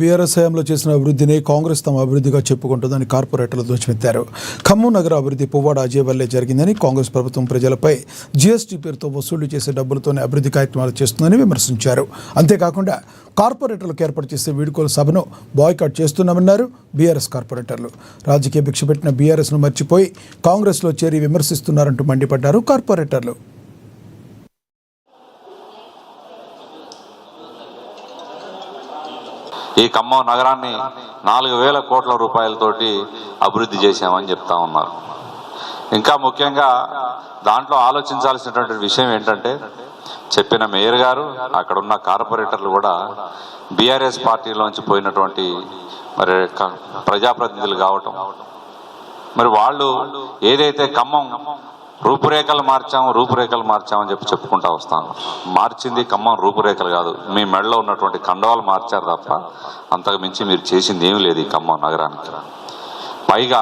BRS హయాంలో చేసిన అభివృద్ధిని కాంగ్రెస్ తమ అభివృద్ధిగా చెప్పుకుంటుందని కార్పొరేటర్లు ధ్వజమెత్తారు. ఖమ్మం నగర అభివృద్ధి పువ్వాడ అజయ్ వల్లే జరిగిందని, కాంగ్రెస్ ప్రభుత్వం ప్రజలపై జీఎస్టీ పేరుతో వసూలు చేసే డబ్బులతోనే అభివృద్ధి కార్యక్రమాలు చేస్తుందని విమర్శించారు. అంతేకాకుండా కార్పొరేటర్లకు ఏర్పాటు చేసే వీడ్కోలు సభను బాయ్కాట్ చేస్తున్నామన్నారు బీఆర్ఎస్ కార్పొరేటర్లు. రాజకీయ భిక్ష పెట్టిన బీఆర్ఎస్ను మర్చిపోయి కాంగ్రెస్లో చేరి విమర్శిస్తున్నారంటూ మండిపడ్డారు కార్పొరేటర్లు. ఈ ఖమ్మం నగరాన్ని 4,000 కోట్ల రూపాయలతోటి అభివృద్ధి చేశామని చెప్తా ఉన్నారు. ఇంకా ముఖ్యంగా దాంట్లో ఆలోచించాల్సినటువంటి విషయం ఏంటంటే, చెప్పిన మేయర్ గారు, అక్కడ ఉన్న కార్పొరేటర్లు కూడా బీఆర్ఎస్ పార్టీలోంచి పోయినటువంటి మరి ప్రజాప్రతినిధులు కావటం, మరి వాళ్ళు ఏదైతే ఖమ్మం రూపురేఖలు మార్చామని చెప్పి చెప్పుకుంటా వస్తాను. మార్చింది ఖమ్మం రూపురేఖలు కాదు, మీ మెడలో ఉన్నటువంటి కండవాలు మార్చారు తప్ప అంతకు మించి మీరు చేసింది ఏమీ లేదు ఈ ఖమ్మం నగరానికి. పైగా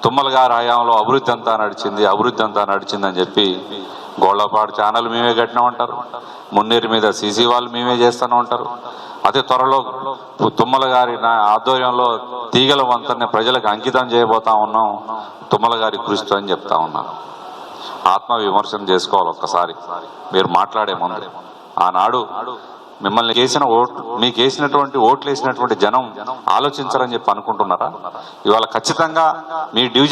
తుమ్మల గారి హయాంలో అభివృద్ధి అంతా నడిచిందని చెప్పి గోళ్లపాడు ఛానల్ మేమే కట్టినామంటారు, మున్నేరు మీద సీసీ వాళ్ళు మేమే చేస్తూనే ఉంటారు. అతి త్వరలో తుమ్మల గారి ఆధ్వర్యంలో తీగల వంతన్ని ప్రజలకు అంకితం చేయబోతా ఉన్నాం తుమ్మల గారి కృషితో అని చెప్తా ఉన్నాను. ఆత్మవిమర్శన చేసుకోవాలి ఒక్కసారి మీరు మాట్లాడే ముందు. ఆనాడు మిమ్మల్ని మీకు వేసినటువంటి ఓట్లు వేసినటువంటి జనం ఆలోచించరని చెప్పి అనుకుంటున్నారా? ఇవాళ ఖచ్చితంగా మీ డివిజన్